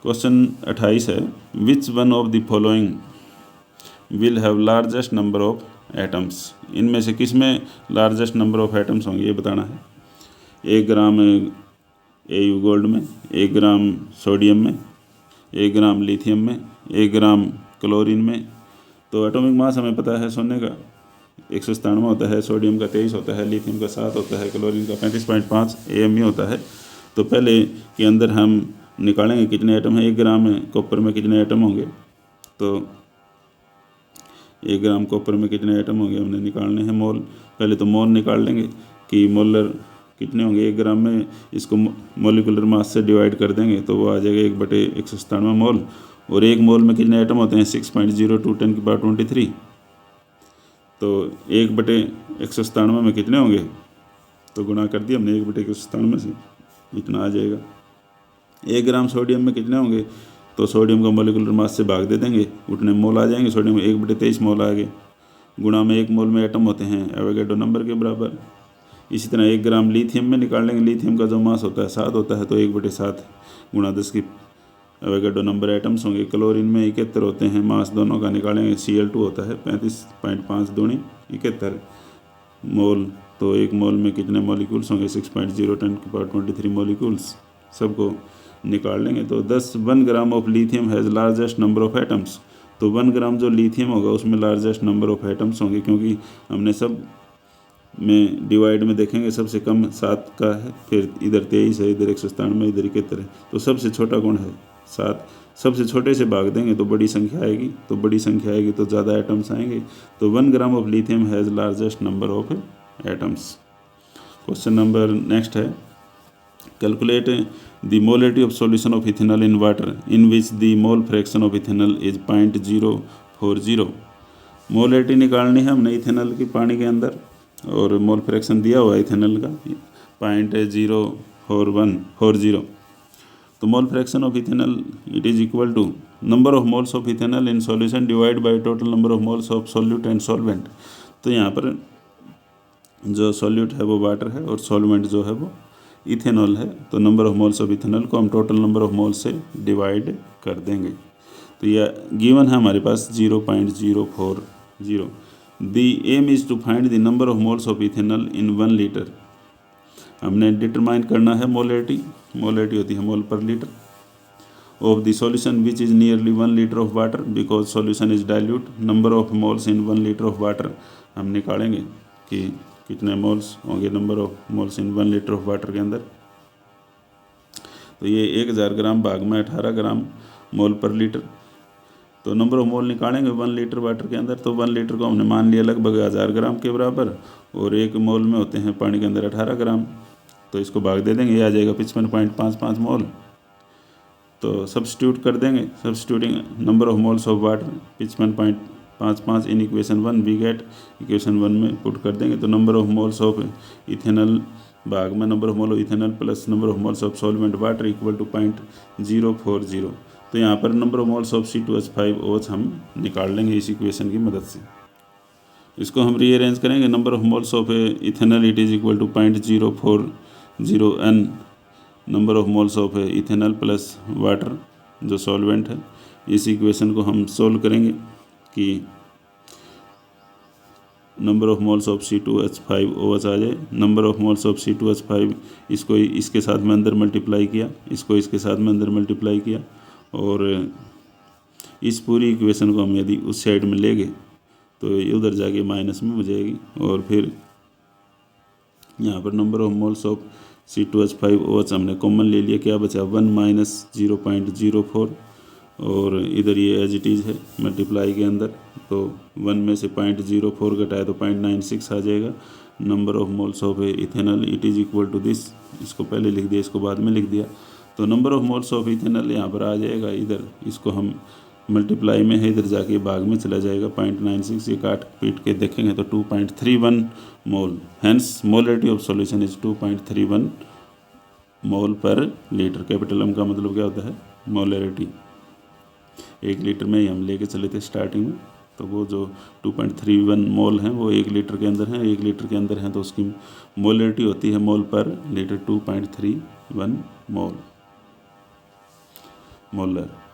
Question 28 है, which one of the following will have largest number of atoms. इनमें से किस में लार्जेस्ट नंबर ऑफ एटम्स होंगे ये बताना है। 1 ग्राम AU गोल्ड में, 1 ग्राम सोडियम में, 1 ग्राम लिथियम में, 1 ग्राम क्लोरीन में। तो एटॉमिक मास हमें पता है सोने का 197 होता है, सोडियम का 23 होता है, लिथियम का 7 होता है, क्लोरीन का 35.5 AMU होता है। तो पहले के अंदर हम निकालेंगे कितने एटम हैं। 1 ग्राम कॉपर में कितने एटम होंगे, तो 1 ग्राम कॉपर में कितने एटम होंगे हमने निकालने हैं मोल। पहले तो मोल निकाल लेंगे कि मोलर कितने होंगे 1 ग्राम में। इसको मोलिकुलर मास से डिवाइड कर देंगे तो वो आ जाएगा 1/197 मोल। और 1 मोल में कितने एटम होते हैं 6.02 × 10⁻23। तो 1/197 में कितने होंगे, तो गुणा कर दिया हमने 1/197 से, इतना आ जाएगा। 1 ग्राम सोडियम में कितने होंगे, तो सोडियम का मोलिकुलर मास से भाग दे देंगे, उतने मोल आ जाएंगे। सोडियम 1/23 मोल आ गए। गुणा में 1 मोल में एटम होते हैं एवोगैड्रो नंबर के बराबर। इसी तरह 1 ग्राम लिथियम में निकाल लेंगे। लिथियम का जो मास होता है 7 होता है, तो 1/7 गुणा 10 की एवोगैड्रो नंबर एटम्स होंगे। क्लोरीन में 71 होते हैं, मास दोनों का निकालेंगे। Cl2 होता है 35.5 दूनी 71 मोल। तो 1 मोल में कितने मॉलिक्यूल्स होंगे 6.0 × 10⁻23 मॉलिक्यूल्स। सबको निकाल लेंगे। तो 1 gram of lithium has largest number of atoms. तो 1 ग्राम जो लिथियम होगा उसमें लार्जेस्ट नंबर ऑफ एटम्स होंगे, क्योंकि हमने सब में डिवाइड में देखेंगे सबसे कम 7 का है, फिर इधर 23 है, इधर 197, इधर 71 है। तो सबसे छोटा कौन है 7। सबसे छोटे से भाग देंगे तो बड़ी संख्या आएगी, तो बड़ी संख्या आएगी तो ज़्यादा एटम्स आएंगे। तो 1 gram of lithium has largest number of atoms. Question number next है, calculate the molarity of solution of ethanol in water in which the mole fraction of ethanol is 0.040। Molarity निकालनी है हमने इथेनॉल की पानी के अंदर, और मोल फ्रैक्शन दिया हुआ है इथेनॉल का 0.04140। तो mole fraction of ethanol it is equal to number of moles of ethanol in solution divide by total number of moles of solute and solvent. तो यहाँ पर जो सॉल्यूट है वो वाटर है और सॉल्वेंट जो है वो इथेनॉल है। तो number of moles of ethanol को हम टोटल नंबर ऑफ मोल्स से डिवाइड कर देंगे। तो यह गिवन है हमारे पास 0.040। The aim is to find the number of moles of ethanol in 1 litre. हमने डिटरमाइन करना है मोलरिटी। मोलरिटी होती है mole per litre of the solution which is nearly 1 litre of water because solution is dilute. Number of moles in 1 litre of water हम निकालेंगे कि कितने moles होंगे number of moles in 1 litre of water के अंदर। तो ये 1000 ग्राम भाग में 18 ग्राम मोल पर लीटर। तो नंबर ऑफ मोल निकालेंगे 1 लीटर वाटर के अंदर। तो 1 लीटर को हमने मान लिया लगभग 1000 ग्राम के बराबर, और 1 मोल में होते हैं पानी के अंदर 18 ग्राम। तो इसको भाग दे देंगे, ये आ जाएगा 55.55 मोल। तो सब्स्टिट्यूट कर देंगे। Substituting number of moles of water 55.55 in equation 1 we get, equation 1 में पुट कर देंगे। तो number of moles of ethanol भाग में number of mole of ethanol plus number of moles of solvent water equal to 0.040। तो यहाँ पर number of moles of C2H5OH हम निकाल लेंगे इस इक्वेशन की मदद से। इसको हम रीअरेंज करेंगे। Number of moles of ethanol it is equal to 0.040N number of moles of ethanol plus water जो सॉल्वेंट है। इस इक्वेशन को हम सोल्व करेंगे कि number of moles of C2H5OH आ जाए। Number of moles of C2H5 इसको इसके साथ में अंदर मल्टीप्लाई किया, इसको इसके साथ में अंदर मल्टीप्लाई किया, और इस पूरी इक्वेशन को हम यदि उस साइड में लेंगे तो ये उधर जाके माइनस में हो जाएगी। और फिर यहाँ पर number of moles of C2H5OH हमने कॉमन ले लिया, क्या बचा 1 माइनस 0.04, और इधर ये एज इट इज़ है मल्टीप्लाई के अंदर। तो 1 में से 0.04 घटाए तो 0.96 आ जाएगा। Number of moles of ethanol it is equal to this. इसको पहले लिख दिया, इसको बाद में लिख दिया। तो number of moles of ethanol यहाँ पर आ जाएगा, इधर इसको हम मल्टीप्लाई में है, इधर जाके भाग में चला जाएगा 0.96। ये काट पीट के देखेंगे तो 2.31 mole. Hence molarity of solution is 2.31 mole per litre. Capital M का मतलब क्या होता है मोलरिटी। 1 लीटर में ही हम लेके चले थे स्टार्टिंग में, तो वो जो 2.31 मोल हैं वो 1 लीटर के अंदर हैं। 1 लीटर के अंदर हैं तो उसकी मोलरिटी होती है मोल पर लीटर 2.31 मोल। मोलर।